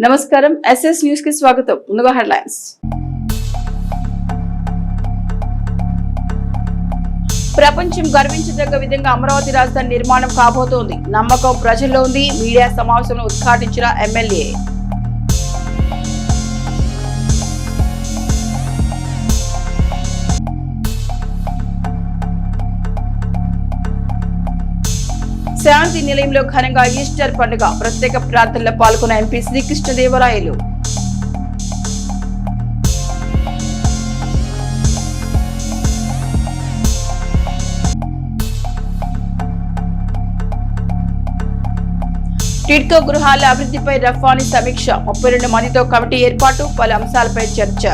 నమస్కారం SS news కి స్వాగతం. ముందుగా హెడ్లైన్స్. ప్రపంచం గర్వించదగ్గ విధంగా అమరావతి రాజధాని నిర్మాణం కాబోతోంది. నమ్మకం ప్రజల్లో ఉంది. మీడియా సమావేశంలో ఉద్ఘాటించిన ఎమ్మెల్యే. శాంతి నిలయంలో ఘనంగా ఈస్టర్ పండుగ. ప్రత్యేక ప్రార్థనలో పాల్గొన్న ఎంపీ శ్రీకృష్ణదేవరాయలు. టిడ్కో గృహాల అభివృద్ధిపై రఫానీ సమీక్ష. 32 మందితో కమిటీ ఏర్పాటు. పలు అంశాలపై చర్చ.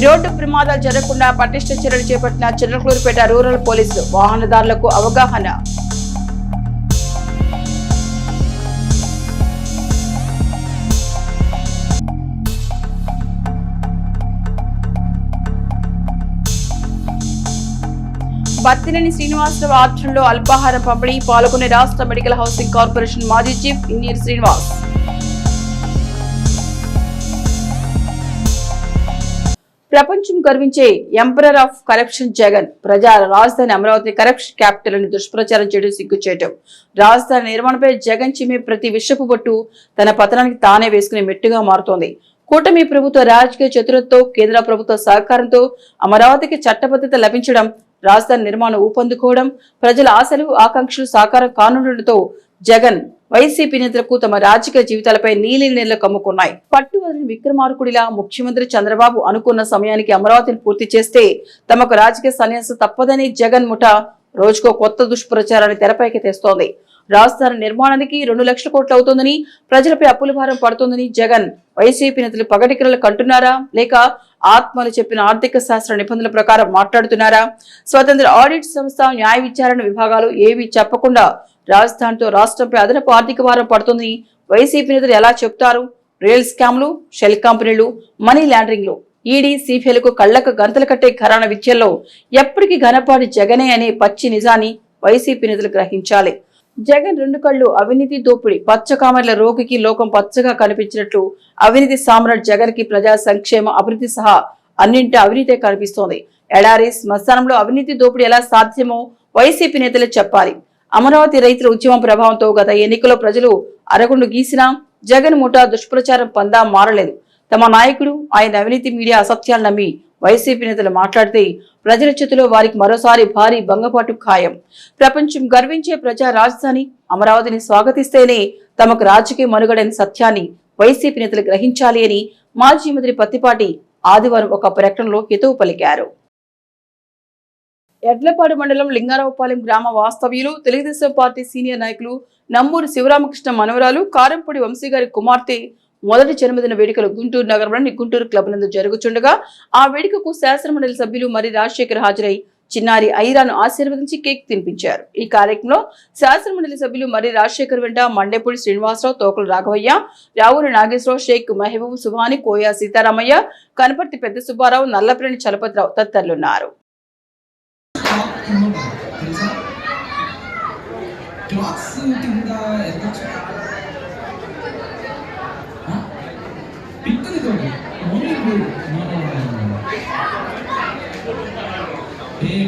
రోడ్డు ప్రమాదాలు జరగకుండా పటిష్ట చర్యలు చేపట్టిన చిన్నకలూరుపేట రూరల్ పోలీసులు. వాహనదారులకు అవగాహన. బత్తినేని శ్రీనివాసరావు ఆధ్వర్యంలో అల్పాహార పంపిణీ. పాల్గొనే రాష్ట్ర మెడికల్ హౌసింగ్ కార్పొరేషన్ మాజీ చీఫ్ ఇంజనీర్ శ్రీనివాస్. ప్రపంచం గర్వించే ఎంపరర్ ఆఫ్ కరప్షన్ జగన్. ప్రజా రాజధాని అమరావతి కరప్షన్ క్యాపిటల్ అని దుష్ప్రచారం చేయడం సిగ్గుచేయటం. రాజధాని నిర్మాణంపై జగన్ చిమ్మే ప్రతి విషపు బొట్టు తన పతనానికి తానే వేసుకునే మెట్టుగా మారుతోంది. కూటమి ప్రభుత్వ రాజకీయ చతురతతో కేంద్ర ప్రభుత్వ సహకారంతో అమరావతికి చట్టబద్ధత లభించడం, రాజధాని నిర్మాణం ఊపందుకోవడం, ప్రజల ఆశలు ఆకాంక్షలు సాకారం కానుండటంతో జగన్ వైసీపీ నేతలకు తమ రాజకీయ జీవితాలపై నీలినీళ్లు కమ్ముకున్నాయి. పట్టువదిలిన విక్రమార్కుడిలా ముఖ్యమంత్రి చంద్రబాబు అనుకున్న సమయానికి అమరావతిని పూర్తి చేస్తే తమకు రాజకీయ సన్యాసం తప్పదని జగన్ ముఠ రోజుకో కొత్త దుష్ప్రచారాన్ని తెరపైకి తెస్తోంది. రాజధాని నిర్మాణానికి 2 లక్షల కోట్లు అవుతుందని, ప్రజలపై అప్పుల భారం పడుతుందని జగన్ వైసీపీ నేతలు పగటికరలు కంటున్నారా, లేక ఆత్మలు చెప్పిన ఆర్థిక శాస్త్ర నిబంధనల ప్రకారం మాట్లాడుతున్నారా? స్వతంత్ర ఆడిట్ సంస్థ, న్యాయ విచారణ విభాగాలు ఏవి చెప్పకుండా రాజధానితో రాష్ట్రంపై అదనపు ఆర్థిక భారం పడుతుందని వైసీపీ నేతలు ఎలా చెప్తారు? రియల్ స్కామ్లు, షెల్ కంపెనీలు, మనీ లాండరింగ్లు, ఈడీ, సిబిఐలకు కళ్లకు గంతలు కట్టే ఘరాన విద్యల్లో ఎప్పటికీ ఘనపాటి జగనే అనే పచ్చి నిజాన్ని వైసీపీ నేతలు గ్రహించాలి. జగన్ 2 కళ్ళు అవినీతి దోపిడి. పచ్చకామెర్ల రోగికి లోకం పచ్చగా కనిపించినట్లు అవినీతి సామ్రాట్ జగన్ కి ప్రజా సంక్షేమ, అభివృద్ధి సహా అన్నింటి అవినీతే కనిపిస్తోంది. ఎడారి శ్మశానంలో అవినీతి దోపిడీ ఎలా సాధ్యమో వైసీపీ నేతలే చెప్పాలి. అమరావతి రైతుల ఉద్యమం ప్రభావంతో గత ఎన్నికల్లో ప్రజలు అరగుండు గీసినా జగన్ ముఠా దుష్ప్రచారం పందా మారలేదు. తమ నాయకుడు ఆయన అవినీతి మీడియా అసత్యాలు నమ్మి వైసీపీ నేతలు మాట్లాడితే ప్రజల చేతిలో వారికి మరోసారి భారీ భంగపాటు ఖాయం. ప్రపంచం గర్వించే ప్రజా రాజధాని అమరావతిని స్వాగతిస్తేనే తమకు రాజకీయ మనుగడని సత్యాన్ని వైసీపీ నేతలు గ్రహించాలి అని మాజీ మంత్రి పత్తిపాటి ఆదివారం ఒక ప్రకటనలో హితవు పలికారు. ఎడ్లపాడు మండలం లింగారావుపాలెం గ్రామ వాస్తవ్యులు, తెలుగుదేశం పార్టీ సీనియర్ నాయకులు నంబూరు శివరామకృష్ణ మనవరాలు కారంపొడి వంశీ గారి కుమార్తె మొదటి జన్మదిన వేడుకలు గుంటూరు నగరంలోని గుంటూరు క్లబ్ నందు జరుగుతుండగా ఆ వేడుకకు శాసనమండలి సభ్యులు మరి రాజశేఖర్ హాజరై చిన్నారి ఐరాను ఆశీర్వదించి కేక్ తినిపించారు. ఈ కార్యక్రమంలో శాసనమండలి సభ్యులు మరి రాజశేఖర్ వెంట మండేపూడి శ్రీనివాసరావు, తోకలు రాఘవయ్య, రావుల నాగేశ్వరరావు, షేక్ మహబూబ్ సుభాని, కోయా సీతారామయ్య, కనపర్తి పెద్ద సుబ్బారావు, నల్లప్రేణి చలపతిరావు తదితరులున్నారు.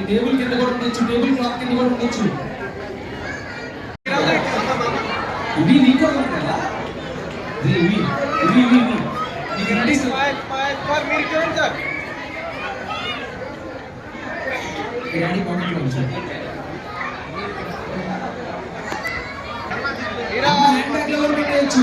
టేబుల్ కింద కూడా ఉండొచ్చు, టేబుల్ క్లాత్ కింద కూడా ఉండొచ్చు. ఇవి నీకు కదా నీకు రెడీ సార్. డాడీ కామెంట్ కొంచెం హ్యాండ్ బ్యాగ్ లో పెట్టేయచ్చు.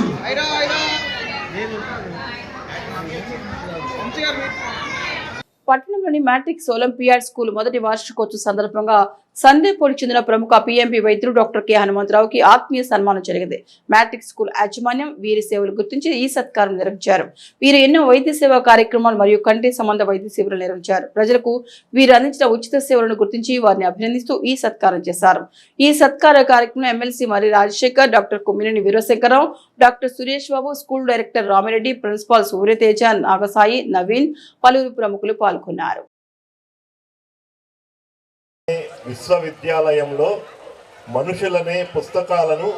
పట్టణంలోని పట్టణంలోని మ్యాట్రిక్స్ ఒలింపియాడ్ స్కూల్ మొదటి వార్షికోత్సవ సందర్భంగా సందేపూడికి చెందిన ప్రముఖ పిఎంపి వైద్యుడు డాక్టర్ కె హనుమంతరావుకి ఆత్మీయ సన్మానం జరిగింది. మ్యాట్రిక్స్ స్కూల్ యాజమాన్యం వీరి సేవలు గుర్తించి ఈ సత్కారం నిర్వహించారు. వీరు ఎన్నో వైద్య సేవా కార్యక్రమాలు మరియు కంటి సంబంధ వైద్య సేవలు నిర్వహించారు. ప్రజలకు వీరు అందించిన ఉచిత సేవలను గుర్తించి వారిని అభినందిస్తూ ఈ సత్కారం చేశారు. ఈ సత్కార కార్యక్రమం ఎమ్మెల్సీ మరి Rajasekhar, doctor Kummineni Veerasekhararao, doctor Suresh Babu, school director Ramireddy, principal Suryateja, Nagasai, Naveen, పలువురు ప్రముఖులు పాల్గొన్నారు. విశ్వవిద్యాలయంలో మనుషులనే పుస్తకాలను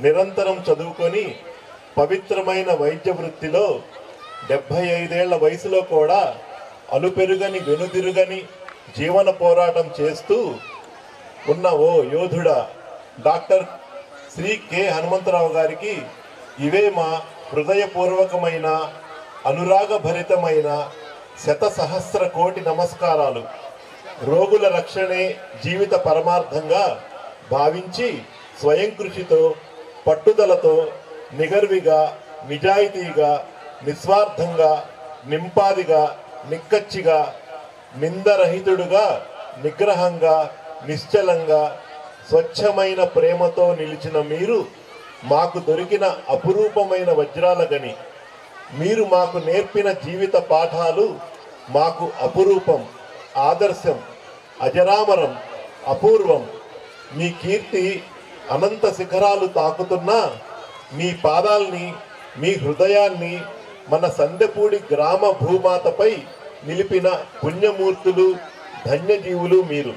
నిరంతరం చదువుకొని పవిత్రమైన వైద్య వృత్తిలో 75 ఏళ్ల వయసులో కూడా అలుపెరుగని వెనుదిరుగని జీవన పోరాటం చేస్తూ ఉన్న ఓ యోధుడా డాక్టర్ శ్రీ కె హనుమంతరావు గారికి ఇవే మా హృదయపూర్వకమైన అనురాగభరితమైన శతసహస్ర కోటి నమస్కారాలు. రోగుల రక్షణే జీవిత పరమార్థంగా భావించి స్వయం కృషితో పట్టుదలతో నిగర్విగా నిజాయితీగా నిస్వార్థంగా నింపాదిగా నిక్కచ్చిగా నిందరహితుడుగా నిగ్రహంగా నిశ్చలంగా స్వచ్ఛమైన ప్రేమతో నిలిచిన మీరు మాకు దొరికిన అపురూపమైన వజ్రాల గని. మీరు మాకు నేర్పిన జీవిత పాఠాలు మాకు అపురూపం, ఆదర్శం, అజరామరం, అపూర్వం. మీ కీర్తి అనంత శిఖరాలు తాకుతున్నా మీ పాదాల్ని మీ హృదయాన్ని మన సందెపూడి గ్రామ భూమాతపై నిలిపిన పుణ్యమూర్తులు ధన్యజీవులు మీరు.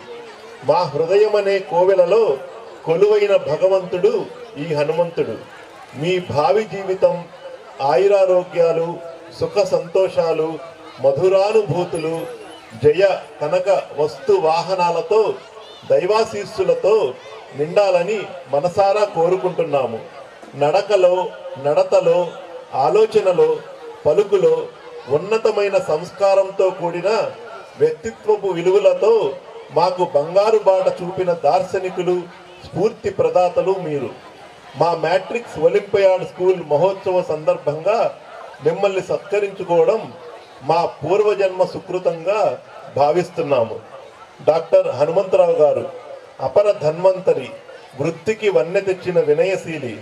మా హృదయమనే కోవెలలో కొలువైన భగవంతుడు ఈ హనుమంతుడు. మీ భావి జీవితం ఆయురారోగ్యాలు, సుఖ సంతోషాలు, మధురానుభూతులు, జయ కనక వస్తు వాహనాలతో దైవాశీస్సులతో నిండాలని మనసారా కోరుకుంటున్నాము. నడకలో, నడతలో, ఆలోచనలో, పలుకులో ఉన్నతమైన సంస్కారంతో కూడిన వ్యక్తిత్వపు విలువలతో మాకు బంగారు బాట చూపిన దార్శనికులు, స్ఫూర్తి ప్రదాతలు మీరు. మా మ్యాట్రిక్స్ ఒలింపియాడ్ స్కూల్ మహోత్సవ సందర్భంగా మిమ్మల్ని సత్కరించుకోవడం మా పూర్వజన్మ సుకృతంగా భావిస్తున్నాము. డాక్టర్ హనుమంతరావు గారు అపర ధన్వంతరి, వృత్తికి వన్నె తెచ్చిన వినయశీలి,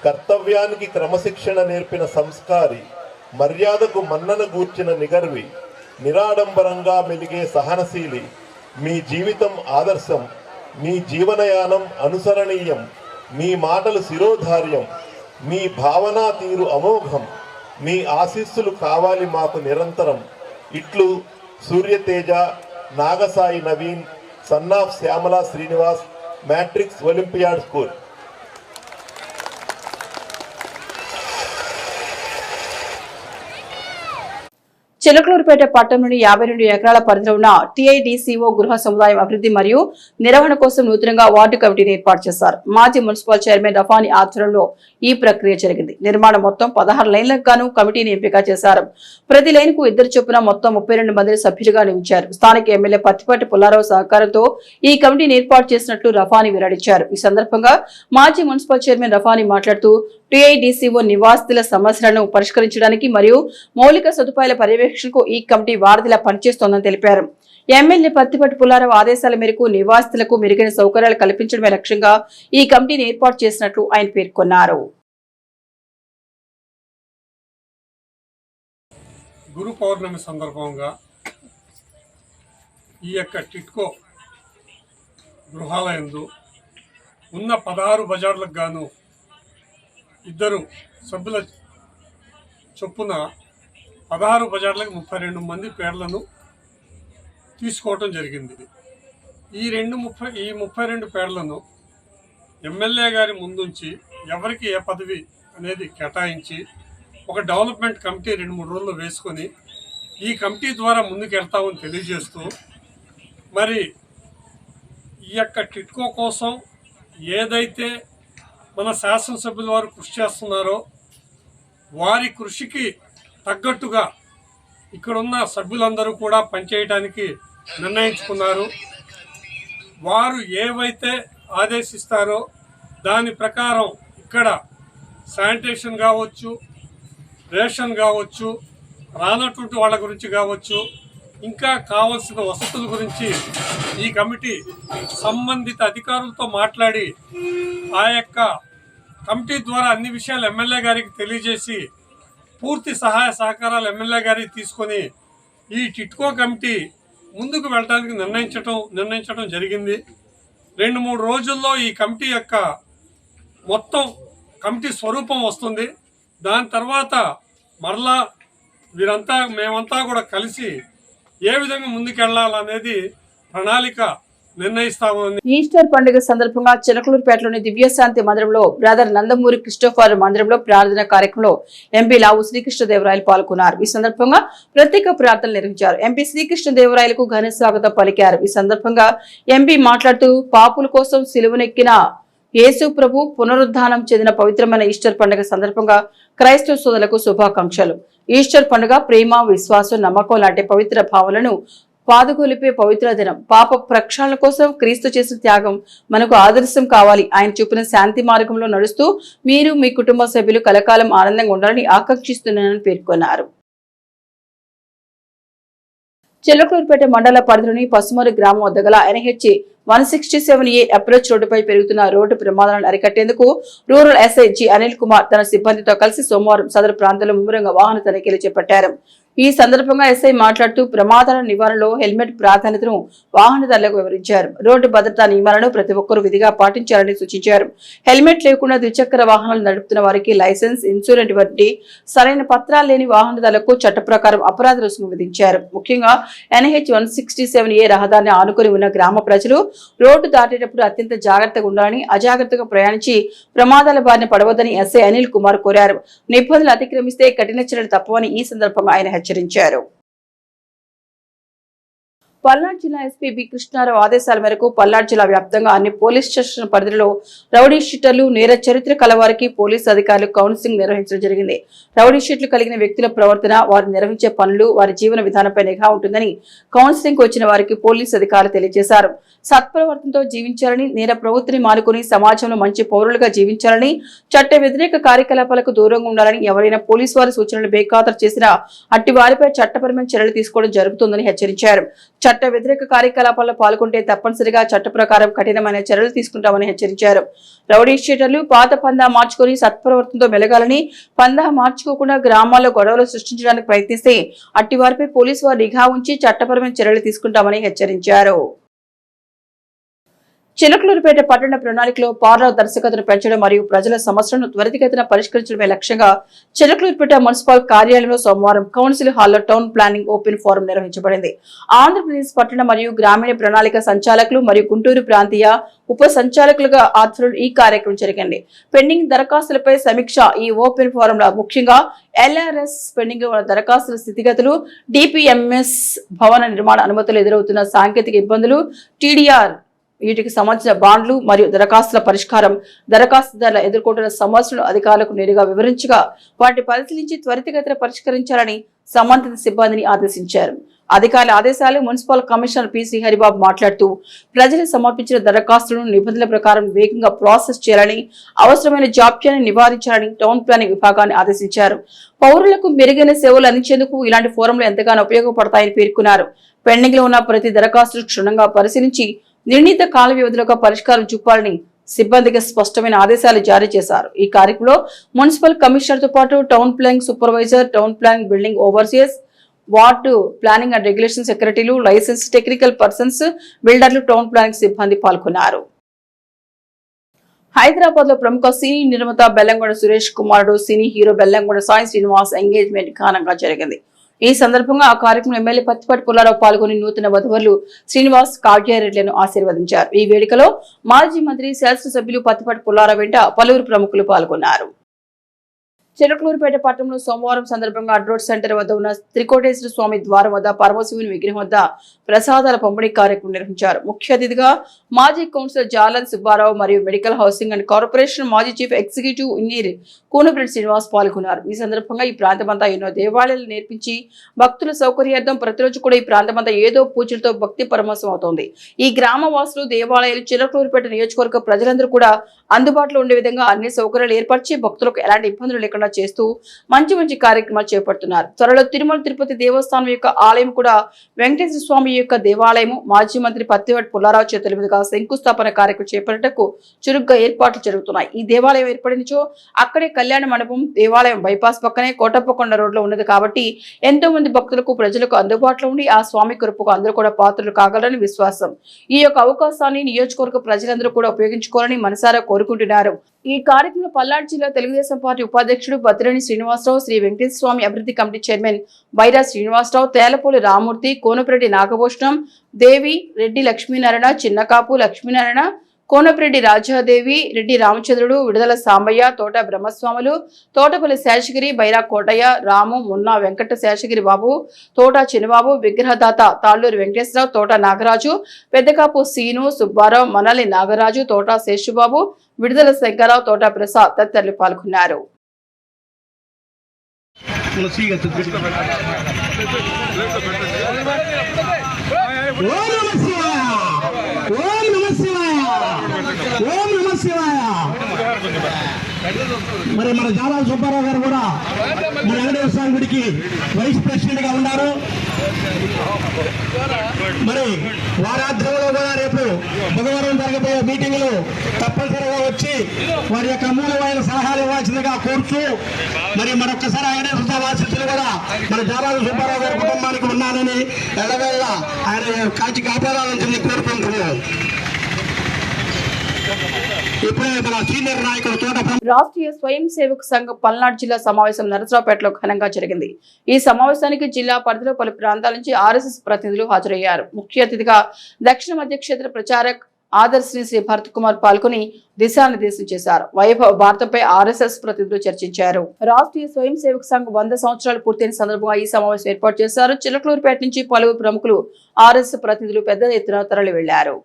కర్తవ్యానికి క్రమశిక్షణ నేర్పిన సంస్కారి, మర్యాదకు మన్నన గూర్చిన నిగర్వి, నిరాడంబరంగా మెలిగే సహనశీలి. మీ జీవితం ఆదర్శం, మీ జీవనయానం అనుసరణీయం, మీ మాటలు శిరోధార్యం, మీ భావనా తీరు అమోఘం. మీ ఆశీస్సులు కావాలి మాకు నిరంతరం. ఇట్లు Surya Teja, Nagasai Naveen, son of Shyamala Srinivas, matrix olympiad school. Chilakaluripet పట్టణంలోని 52 ఎకరాల పరిధిలో ఉన్న టీఐడిసిఓ గృహ సముదాయం అభివృద్ధి మరియు నిర్వహణ కోసం నూతనంగా వార్డు కమిటీని ఏర్పాటు చేశారు. మాజీ మున్సిపల్ చైర్మన్ రఫానీ ఆధ్వర్యంలో ఈ ప్రక్రియ జరిగింది. నిర్మాణం మొత్తం 16 లైన్లకు గాను కమిటీని ఎంపిక చేశారు. ప్రతి లైన్ కు 2 చొప్పున మొత్తం 32 మందిని సభ్యులుగా నియమించారు. స్థానిక ఎమ్మెల్యే పత్తిపాటి పుల్లారావు సహకారంతో ఈ కమిటీని ఏర్పాటు చేసినట్లు రఫానీ వెల్లడించారు. ఈ సందర్భంగా మాజీ మున్సిపల్ చైర్మన్ రఫానీ మాట్లాడుతూ టీఐడిసిఓ నివాసితుల సమస్యలను పరిష్కరించడానికి మరియు మౌలిక సదుపాయాల పర్యవేక్షణకు ఈ కమిటీ వారధిలా పనిచేస్తోందని తెలిపారు. ఎమ్మెల్యే పత్తిపాటి పుల్లారావు ఆదేశాల మేరకు నివాసితులకు మెరుగైన సౌకర్యాలు కల్పించడమే లక్ష్యంగా ఈ కమిటీని ఏర్పాటు చేసినట్లు ఆయన పేర్కొన్నారు. గురు పౌర్ణమి సందర్భంగా ఈ యొక్క టిట్కో గృహాలయందు ఉన్న 16 బజార్లకు గాను 2 సభ్యుల చొప్పున 16 బజార్లకు 32 మంది పేర్లను తీసుకోవటం జరిగింది. ఈ 32 పేర్లను ఎమ్మెల్యే గారి ముందుంచి ఎవరికి ఏ పదవి అనేది కేటాయించి ఒక డెవలప్మెంట్ కమిటీ 2-3 రోజుల్లో వేసుకొని ఈ కమిటీ ద్వారా ముందుకు వెళ్తామని తెలియజేస్తూ, మరి ఈ యొక్క టిట్కో కోసం ఏదైతే మన శాసనసభ్యుల వారు కృషి చేస్తున్నారో వారి కృషికి తగ్గట్టుగా ఇక్కడున్న సభ్యులందరూ కూడా పనిచేయడానికి నిర్ణయించుకున్నారు. వారు ఏవైతే ఆదేశిస్తారో దాని ప్రకారం ఇక్కడ శానిటేషన్ కావచ్చు, రేషన్ కావచ్చు, రానటువంటి వాళ్ళ గురించి కావచ్చు, ఇంకా కావాల్సిన వసతుల గురించి ఈ కమిటీ సంబంధిత అధికారులతో మాట్లాడి ఆ యొక్క కమిటీ ద్వారా అన్ని విషయాలు ఎమ్మెల్యే గారికి తెలియజేసి పూర్తి సహాయ సహకారాలు ఎమ్మెల్యే గారికి తీసుకొని ఈ టిట్కో కమిటీ ముందుకు వెళ్ళడానికి నిర్ణయించడం జరిగింది. 2-3 రోజుల్లో ఈ కమిటీ యొక్క మొత్తం కమిటీ స్వరూపం వస్తుంది. దాని తర్వాత మరలా మేమంతా కూడా కలిసి ఏ విధంగా ముందుకెళ్లాలనేది ప్రణాళిక నిర్ణయిస్తామని. ఈస్టర్ పండుగ సందర్భంగా చిలకలూరుపేటలోని దివ్యశాంతి మందిరంలో బ్రదర్ నందమూరి క్రిస్టోఫర్ మందిరంలో ప్రార్థన కార్యక్రమంలో ఎంపీ లావు శ్రీకృష్ణదేవరాయలు పాల్గొన్నారు. ఈ సందర్భంగా ప్రత్యేక ప్రార్థనలు నిర్వహించారు. ఎంపీ శ్రీకృష్ణదేవరాయలకు ఘన స్వాగతం పలికారు. ఈ సందర్భంగా ఎంపీ మాట్లాడుతూ పాపుల కోసం సిలువనెక్కిన యేసు ప్రభు పునరుద్ధానం చెందిన పవిత్రమైన ఈస్టర్ పండుగ సందర్భంగా క్రైస్తవ సోదరులకు శుభాకాంక్షలు. ఈస్టర్ పండుగ ప్రేమ, విశ్వాసం, నమ్మకం లాంటి పవిత్ర భావనలను పాదుకొలిపే పవిత్ర దినం. పాప ప్రక్షాళన కోసం క్రీస్తు చేసిన త్యాగం మనకు ఆదర్శం కావాలి. ఆయన చూపిన శాంతి మార్గంలో నడుస్తూ మీరు మీ కుటుంబ సభ్యులు కలకాలం ఆనందంగా ఉండాలని ఆకాంక్షిస్తున్నానని పేర్కొన్నారు. చిలకలూరుపేట మండల పరిధిలోని పసుమూరు గ్రామం వద్ద గల NH 167A అప్రోచ్ రోడ్డుపై పెరుగుతున్న రోడ్డు ప్రమాదాలను అరికట్టేందుకు rural SI G Anil Kumar తన సిబ్బందితో కలిసి సోమవారం సదరు ప్రాంతంలో ముమ్మరంగా వాహన తనిఖీలు చేపట్టారు. ఈ సందర్భంగా ఎస్ఐ మాట్లాడుతూ ప్రమాదాల నివారణలో హెల్మెట్ ప్రాధాన్యతను వాహనదారులకు వివరించారు. రోడ్డు భద్రతా నియమాలను ప్రతి ఒక్కరూ విధిగా పాటించాలని సూచించారు. హెల్మెట్ లేకుండా ద్విచక్ర వాహనాలు నడుపుతున్న వారికి లైసెన్స్, ఇన్సూరెన్స్ వంటి సరైన పత్రాలు లేని వాహనదారులకు చట్ట ప్రకారం అపరాధ రుసుము విధించారు. ముఖ్యంగా NH 167A రహదారిని ఆనుకుని ఉన్న గ్రామ ప్రజలు రోడ్డు దాటేటప్పుడు అత్యంత జాగ్రత్తగా ఉండాలని, అజాగ్రత్తగా ప్రయాణించి ప్రమాదాల బారిన పడవద్దని ఎస్ఐ అనిల్ కుమార్ కోరారు. నిబంధనలు అతిక్రమిస్తే కఠిన చర్యలు తప్పవని ఈ సందర్భంగా ఆయన హెచ్చరించారు. పల్నాడు జిల్లా ఎస్పీ బి కృష్ణారావు ఆదేశాల మేరకు పల్నాడు జిల్లా వ్యాప్తంగా అన్ని పోలీస్ స్టేషన్ పరిధిలో రౌడీ షీటర్లు, నేర చరిత్ర కలవారికి పోలీసు అధికారులు కౌన్సిలింగ్ నిర్వహించడం జరిగింది. రౌడీ షీట్లు కలిగిన వ్యక్తుల ప్రవర్తన, వారు నిర్వహించే పనులు, వారి జీవన విధానంపై నిఘా ఉంటుందని కౌన్సిలింగ్ వచ్చిన వారికి పోలీసు అధికారులు తెలియజేశారు. సత్ప్రవర్తనతో జీవించాలని, నేర ప్రవృత్తిని మానుకుని సమాజంలో మంచి పౌరులుగా జీవించాలని, చట్ట వ్యతిరేక కార్యకలాపాలకు దూరంగా ఉండాలని, ఎవరైనా పోలీసు వారి సూచనలు బేఖాతరు చేసినా అట్టి వారిపై చట్టపరమైన చర్యలు తీసుకోవడం జరుగుతుందని హెచ్చరించారు. చట్ట వ్యతిరేక కార్యకలాపాల్లో పాల్గొంటే తప్పనిసరిగా చట్ట ప్రకారం కఠినమైన చర్యలు తీసుకుంటామని హెచ్చరించారు. రౌడీ షీటర్లు పాత పందా మార్చుకుని సత్ప్రవర్తనతో మెలగాలని, పందా మార్చుకోకుండా గ్రామాల్లో గొడవలు సృష్టించడానికి ప్రయత్నిస్తే అట్టి వారిపై పోలీసు వారు నిఘా ఉంచి చట్టపరమైన చర్యలు తీసుకుంటామని హెచ్చరించారు. చిలకలూరుపేట పట్టణ ప్రణాళికలో పారదర్శకతను పెంచడం మరియు ప్రజల సమస్యలను త్వరితగతిన పరిష్కరించడమే లక్ష్యంగా చిలకలూరుపేట మున్సిపల్ కార్యాలయంలో సోమవారం కౌన్సిల్ హాల్లో town planning open forum నిర్వహించబడింది. Andhra Pradesh పట్టణ మరియు గ్రామీణ ప్రణాళిక సంచాలకులు మరియు గుంటూరు ప్రాంతీయ ఉప సంచాలకులుగా ఆధ్వర్యంలో ఈ కార్యక్రమం జరిగింది. పెండింగ్ దరఖాస్తులపై సమీక్ష. ఈ ఓపెన్ ఫోరంలో ముఖ్యంగా LRS పెండింగ్ దరఖాస్తుల స్థితిగతులు, DPMS భవన నిర్మాణ అనుమతులు ఎదురవుతున్న సాంకేతిక ఇబ్బందులు, TDR వీటికి సంబంధించిన బాండ్లు మరియు దరఖాస్తుల పరిష్కారం, దరఖాస్తుదారులు ఎదుర్కొంటున్న సమస్యలను అధికారులకు నేరుగా వివరించగా వాటిని పరిశీలించి త్వరితగతిన పరిష్కరించాలని సంబంధిత సిబ్బందిని ఆదేశించారు. అధికారుల ఆదేశాలు మున్సిపల్ కమిషనర్ పి శ్రీహరిబాబు మాట్లాడుతూ ప్రజలు సమర్పించిన దరఖాస్తులను నిబంధనల ప్రకారం వేగంగా ప్రాసెస్ చేయాలని, అవసరమైన జాప్యాన్ని నివారించాలని టౌన్ ప్లానింగ్ విభాగాన్ని ఆదేశించారు. పౌరులకు మెరుగైన సేవలు అందించేందుకు ఇలాంటి ఫోరంలు ఎంతగానో ఉపయోగపడతాయని పేర్కొన్నారు. పెండింగ్ లో ఉన్న ప్రతి దరఖాస్తును క్షుణ్ణంగా పరిశీలించి నిర్ణీత కాల వ్యవధిలోగా పరిష్కారం చూపాలని సిబ్బందికి స్పష్టమైన ఆదేశాలు జారీ చేశారు. ఈ కార్యక్రమంలో మున్సిపల్ కమిషనర్ తో పాటు town planning supervisor, town planning building overseers, ward planning and regulation సెక్రటరీలు, లైసెన్స్ టెక్నికల్ పర్సన్స్, బిల్డర్లు, టౌన్ ప్లానింగ్ సిబ్బంది పాల్గొన్నారు. హైదరాబాద్ లో ప్రముఖ సినీ నిర్మాత బెల్లంకొండ సురేష్ కుమారుడు cine hero Bellamkonda Sai Srinivas engagement ఘనంగా జరిగింది. ఈ సందర్భంగా ఆ కార్యక్రమం ఎమ్మెల్యే పత్తిపాటి పుల్లారావు పాల్గొని నూతన వధువులు శ్రీనివాస్, కావ్యారెడ్డిలను ఆశీర్వదించారు. ఈ వేడుకలో మాజీ మంత్రి, శాసనసభ్యులు పత్తిపాటి పుల్లారావు వెంట పలువురు ప్రముఖులు పాల్గొన్నారు. చిలకలూరుపేట పట్టణంలో సోమవారం సందర్భంగా అడ్రోడ్ సెంటర్ వద్ద ఉన్న త్రికోటేశ్వర స్వామి ద్వారం వద్ద పరమశివుని విగ్రహం వద్ద ప్రసాదాల పంపిణీ కార్యక్రమం నిర్వహించారు. ముఖ్య అతిథిగా మాజీ కౌన్సిలర్ జాలన్ సుబ్బారావు మరియు మెడికల్ హౌసింగ్ అండ్ కార్పొరేషన్ మాజీ chief executive engineer Koonapareddy Srinivas పాల్గొన్నారు. ఈ సందర్భంగా ఈ ప్రాంతమంతా ఎన్నో దేవాలయాలు నేర్పించి భక్తుల సౌకర్యార్థం ప్రతిరోజు కూడా ఈ ప్రాంతమంతా ఏదో పూజలతో భక్తి పరమశం అవుతోంది. ఈ గ్రామ వాసులు, దేవాలయాలు, చిలకలూరుపేట నియోజకవర్గ ప్రజలందరూ కూడా అందుబాటులో ఉండే విధంగా అన్ని సౌకర్యాలు ఏర్పరిచి భక్తులకు ఎలాంటి ఇబ్బందులు లేకుండా విధంగా చేస్తూ మంచి కార్యక్రమాలు చేపడుతున్నారు. త్వరలో తిరుమల తిరుపతి దేవస్థానం యొక్క ఆలయం కూడా వెంకటేశ్వర స్వామి యొక్క దేవాలయం మాజీ మంత్రి పత్తివాటి పుల్లారావు చేతుల మీదుగా శంకుస్థాపన కార్యక్రమం చేపట్టకు చురుగ్గా ఏర్పాట్లు జరుగుతున్నాయి. ఈ దేవాలయం ఏర్పడినచో అక్కడే కళ్యాణ మండపం దేవాలయం బైపాస్ పక్కనే కోటప్పకొండ రోడ్లో ఉన్నది కాబట్టి ఎంతో మంది భక్తులకు ప్రజలకు అందుబాటులో ఉండి ఆ స్వామి కృపకు అందరూ కూడా పాత్రలు కాగలరని విశ్వాసం. ఈ యొక్క అవకాశాన్ని నియోజకవర్గ ప్రజలందరూ కూడా ఉపయోగించుకోవాలని మనసారా కోరుకుంటున్నారు. ఈ కార్యక్రమంలో పల్నాడు జిల్లా తెలుగుదేశం పార్టీ ఉపాధ్యక్షుడు బత్తిరేని శ్రీనివాసరావు, శ్రీ వెంకటేశ్వర స్వామి అభివృద్ధి కమిటీ చైర్మన్ బైరా శ్రీనివాసరావు, తేలపూలి రామూర్తి, కోనపిరెడ్డి నాగభూషణం, దేవి, రెడ్డి లక్ష్మీనారాయణ, చిన్నకాపు లక్ష్మీనారాయణ, కోనపిరెడ్డి రాజాదేవి, రెడ్డి రామచంద్రుడు, విడుదల సాంబయ్య, తోట బ్రహ్మస్వాములు, తోటపల్లి శేషగిరి, బైరా కోటయ్య, రాము, మున్నా వెంకట శేషగిరి బాబు, తోట చిన్నబాబు, విగ్రహదాత తాళ్ళూరు వెంకటేశ్వరరావు, తోట నాగరాజు, పెద్దకాపు సీను, సుబ్బారావు, మనలి నాగరాజు, తోట శేషుబాబు, విడుదల శంకరరావు, తోట ప్రసాద్ తదితరులు పాల్గొన్నారు. మరి మన జాలాల సుబ్బారావు గారు కూడా మన వెంకటేశ్వర స్వామి గుడికి వైస్ ప్రెసిడెంట్ గా ఉన్నారు. మరి వారి ఆధ్వర్యంలో కూడా రేపు బుధవారం జరగబోయే మీటింగ్ లో తప్పనిసరిగా వచ్చి వారి యొక్క అమూల్యమైన సలహాలు ఇవ్వాల్సిందిగా కోరుతూ మరి మరొకసారి వెంకటేశ్వర స్వామి ఆశీస్సులు కూడా మన జాలాల సుబ్బారావు గారి కుటుంబానికి ఉన్నారని ఎల్లవేళ ఆయన కాచి కాపాడాలని కోరుకుంటున్నాం. రాష్ట్రీయ స్వయం సేవక సంఘం పల్నాడు జిల్లా సమావేశం నరసరావుపేటలో ఘనంగా జరిగింది. ఈ సమావేశానికి జిల్లా పరిధిలో పలు ప్రాంతాల నుంచి ఆర్ఎస్ఎస్ ప్రతినిధులు హాజరయ్యారు. ముఖ్య అతిథిగా దక్షిణ మధ్య క్షేత్ర ప్రచారక్ ఆదర్శిని శ్రీ భరత్ కుమార్ పాల్గొని దిశానిర్దేశం చేశారు. వైభవ భారతంపై ఆర్ఎస్ఎస్ ప్రతినిధులు చర్చించారు. రాష్ట్రీయ స్వయం సేవక సంఘం 100 సంవత్సరాలు పూర్తయిన సందర్భంగా ఈ సమావేశం ఏర్పాటు చేశారు. చిలకలూరుపేట నుంచి పలువురు ప్రముఖులు ఆర్ఎస్ఎస్ ప్రతినిధులు పెద్ద ఎత్తున తరలి వెళ్లారు.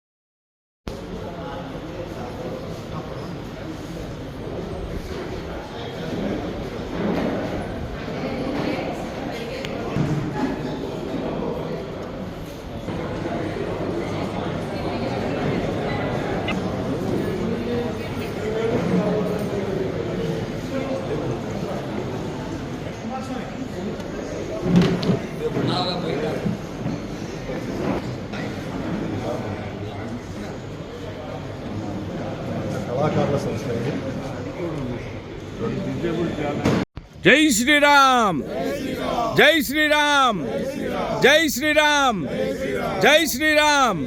జై శ్రీరామ్, జై శ్రీరామ్, జై శ్రీరామ్, జై శ్రీరామ్,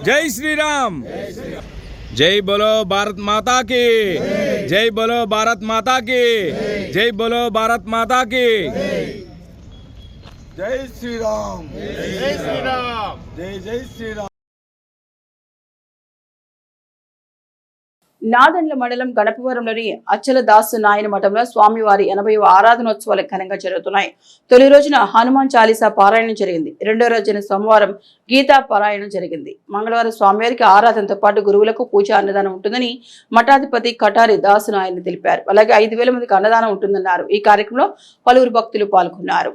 జై శ్రీరామ్. జై బోలో భారత్ మాతా की, జై బోలో భారత్ మాతా की, జై బోలో భారత్ మాతా की. జై శ్రీరామ్, జై శ్రీరామ్, జై జై శ్రీరామ్. నాదెండ్ల మండలం గణపవరంలోని అచ్చల దాసు నాయన మఠంలో స్వామివారి 80వ ఆరాధనోత్సవాలు ఘనంగా జరుగుతున్నాయి. తొలి రోజున హనుమాన్ చాలీసా పారాయణం జరిగింది. రెండో రోజున సోమవారం గీతా పారాయణం జరిగింది. మంగళవారం స్వామివారికి ఆరాధనతో పాటు గురువులకు పూజ అన్నదానం ఉంటుందని మఠాధిపతి కటారి దాసు నాయన తెలిపారు. అలాగే 5,000 మందికి అన్నదానం ఉంటుందన్నారు. ఈ కార్యక్రమంలో పలువురు భక్తులు పాల్గొన్నారు.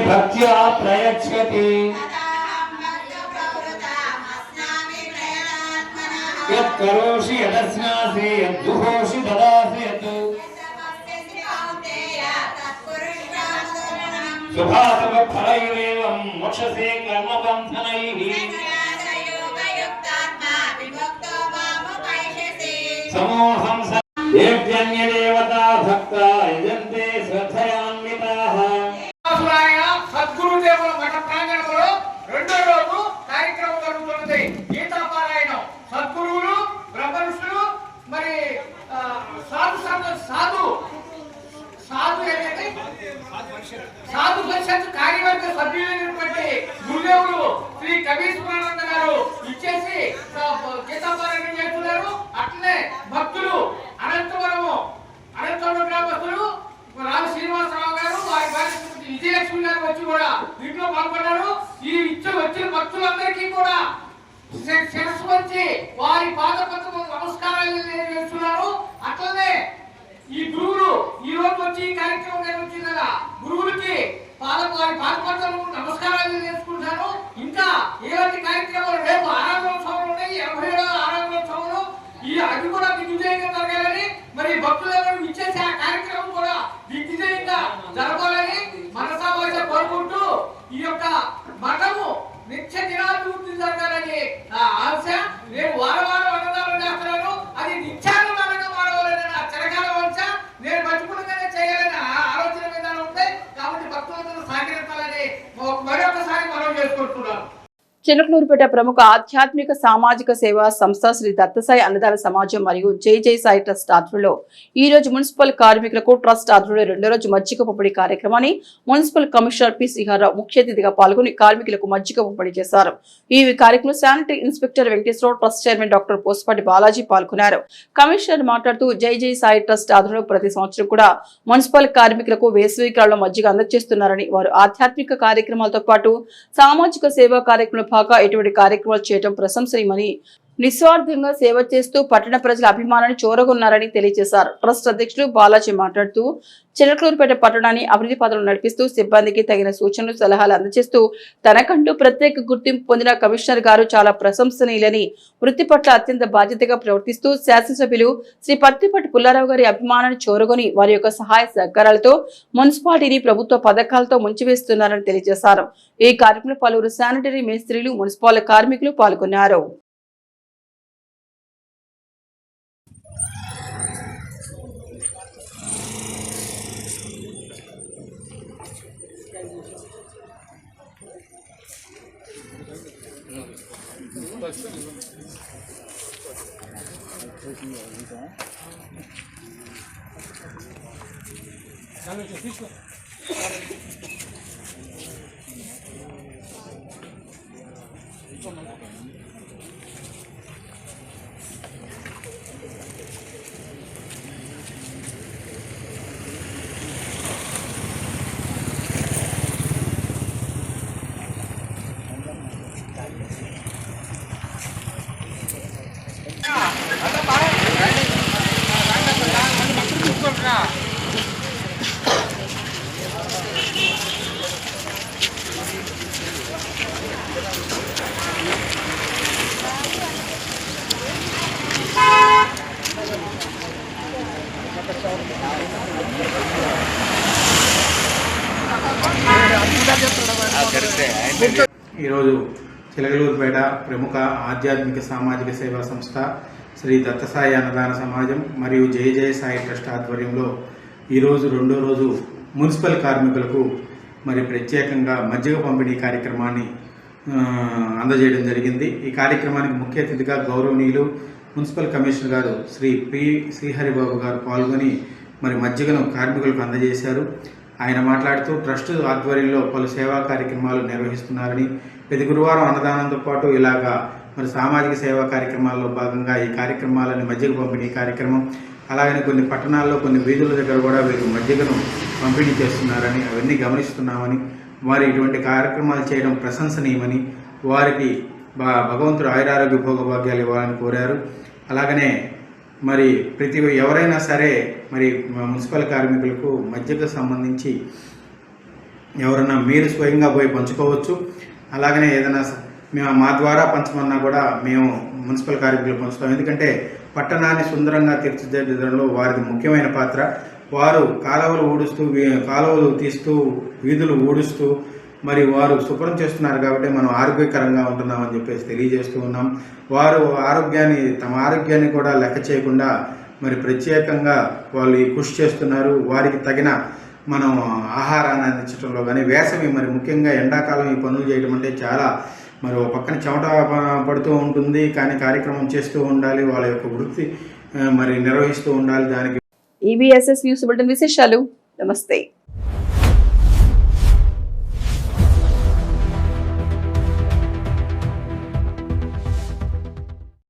భక్త్యా ప్రయచ్ఛతి యత్ కరోషి యదస్నాసి యద్దుహోషి దదాసి యత్ శుభాశుభ ఫలైరేవం మోక్షసే కర్మబంధనైః సమోహం దేవ్యన్యదేవతా భక్తా యజంతే శ్రద్ధయాన్వితాః. సద్గురుదేవుల మఠ ప్రాంగణంలో రెండో రోజు కార్యక్రమం జరుగుతున్నది. గీతా పారాయణం. సద్గురువులు, బ్రహ్మఋషులు, మరి సాధు పరిషత్ కార్యవర్గ సభ్యులైనటువంటి గురుదేవులు శ్రీ కవీశ్వరానంద గారు ఇచ్చేసి గీతా పారాయణం చేస్తున్నారు. అట్లనే భక్తులు అనంతవరం గ్రామస్తులు రామ శ్రీనివాసరావు గారు, వారి భార్య విజయలక్ష్మి గారు వచ్చి కూడా దీంట్లో పాల్గొన్నారు. ఈ వచ్చిన భక్తులందరికీ కూడా శిరస్సు వచ్చి వారి పాదపద్మకు నమస్కారాలు చేస్తున్నారు. అట్లనే ఈ గురువులు ఈ రోజు వచ్చి ఈ కార్యక్రమం నిర్వహించిన గురువులకి వారి పాదపద్మకు నమస్కారాలు చేసుకుంటారు. ఇంకా ఇలాంటి కార్యక్రమాలు రేపు ఆరాధనోత్సవాలు ఉన్నాయి. 87వ చిలకలూరుపేట ప్రముఖ ఆధ్యాత్మిక సామాజిక సేవా సంస్థ శ్రీ దత్తసాయి అన్నదాన సమాజం మరియు జై జై సాయి ట్రస్ట్ ఆధ్వర్యంలో ఈ రోజు మున్సిపల్ కార్మికులకు ట్రస్ట్ ఆధ్వర్యంలో రెండో రోజు మజ్జిగ పంపిణీ కార్యక్రమాన్ని మున్సిపల్ కమిషనర్ పి శ్రీహర్రావు ముఖ్య అతిథిగా పాల్గొని కార్మికులకు మజ్జిగ పంపిణీ చేశారు. ఈ కార్యక్రమంలో sanitary inspector Venkateswararao, trust chairman doctor Pospati Balaji పాల్గొన్నారు. కమిషనర్ మాట్లాడుతూ జై జై సాయి ట్రస్ట్ ఆధ్వర్యంలో ప్రతి సంవత్సరం కూడా మున్సిపల్ కార్మికులకు వేసవి కాలంలో మజ్జిగ అందజేస్తున్నారని, వారు ఆధ్యాత్మిక కార్యక్రమాలతో పాటు సామాజిక సేవా కార్యక్రమాల భాగంగా ఎటువంటి కార్యక్రమాలు చేయడం ప్రశంసనీయమని, నిస్వార్థంగా సేవ చేస్తూ పట్టణ ప్రజల అభిమానాన్ని చూరగొన్నారని తెలియజేశారు. ట్రస్ట్ అధ్యక్షులు బాలాజీ మాట్లాడుతూ చిలకలూరుపేట పట్టణాన్ని అభివృద్ధి పథంలో నడిపిస్తూ సిబ్బందికి తగిన సూచనలు, సలహాలు అందజేస్తూ తనకంటూ ప్రత్యేక గుర్తింపు పొందిన కమిషనర్ గారు చాలా ప్రశంసనీయులని, వృత్తి పట్ల అత్యంత బాధ్యతగా ప్రవర్తిస్తూ శాసనసభ్యులు శ్రీ పత్తిపాటి పుల్లారావు గారి అభిమానాన్ని చూరగొని వారి యొక్క సహాయ సహకారాలతో మున్సిపాలిటీని ప్రభుత్వ పథకాలతో ముంచివేస్తున్నారని తెలియజేశారు. ఈ కార్యక్రమంలో పలువురు శానిటరీ మేస్త్రీలు, మున్సిపల్ కార్మికులు పాల్గొన్నారు. ఈరోజు చిలకలూరుపేట ప్రముఖ ఆధ్యాత్మిక సామాజిక సేవా సంస్థ శ్రీ దత్తసాయి అన్నదాన సమాజం మరియు జై జై సాయి ట్రస్ట్ ఆధ్వర్యంలో ఈరోజు రెండో రోజు మున్సిపల్ కార్మికులకు మరి ప్రత్యేకంగా మజ్జిగ పంపిణీ కార్యక్రమాన్ని అందజేయడం జరిగింది. ఈ కార్యక్రమానికి ముఖ్య అతిథిగా గౌరవనీయులు మున్సిపల్ కమిషనర్ గారు శ్రీ పి శ్రీహరిబాబు గారు పాల్గొని మరి మజ్జిగను కార్మికులకు అందజేశారు. ఆయన మాట్లాడుతూ ట్రస్ట్ ఆధ్వర్యంలో పలు సేవా కార్యక్రమాలు నిర్వహిస్తున్నారని, ప్రతి గురువారం అన్నదానంతో పాటు ఇలాగా మరి సామాజిక సేవా కార్యక్రమాల్లో భాగంగా ఈ కార్యక్రమాలని మజ్జిగ పంపిణీ కార్యక్రమం, అలాగనే కొన్ని పట్టణాల్లో కొన్ని వీధుల దగ్గర కూడా వీరు మజ్జిగను పంపిణీ చేస్తున్నారని, అవన్నీ గమనిస్తున్నామని, వారు ఇటువంటి కార్యక్రమాలు చేయడం ప్రశంసనీయమని, వారికి భగవంతుడు ఆయురారోగ్య భోగభాగ్యాలు ఇవ్వాలని కోరారు. అలాగనే మరి ఎవరైనా సరే మరి మున్సిపల్ కార్మికులకు మజ్జిగకు సంబంధించి ఎవరైనా మీరు స్వయంగా పోయి పంచుకోవచ్చు. అలాగనే ఏదైనా మా ద్వారా పంచమన్నా కూడా మేము మున్సిపల్ కార్మికులు పంచుతాం. ఎందుకంటే పట్టణాన్ని సుందరంగా తీర్చిదిద్దడంలో వారిది ముఖ్యమైన పాత్ర. వారు కాలువలు తీస్తూ వీధులు ఊడుస్తూ మరి వారు శుభ్రం చేస్తున్నారు కాబట్టి మనం ఆరోగ్యకరంగా ఉంటున్నామని చెప్పేసి తెలియజేస్తూ ఉన్నాం. వారు తమ ఆరోగ్యాన్ని కూడా లెక్క చేయకుండా మరి ప్రత్యేకంగా వాళ్ళు కృషి చేస్తున్నారు. వారికి తగిన మనం ఆహారాన్ని అందించడంలో కానీ, వేసవి మరి ముఖ్యంగా ఎండాకాలం ఈ పనులు చేయడం అంటే చాలా మరి ఒక పక్కన చెమట పడుతూ ఉంటుంది, కానీ కార్యక్రమం చేస్తూ ఉండాలి, వాళ్ళ యొక్క వృత్తి మరి నిర్వహిస్తూ ఉండాలి. దానికి EBSS న్యూస్ బులెటిన్ విశేషాలు. నమస్తే.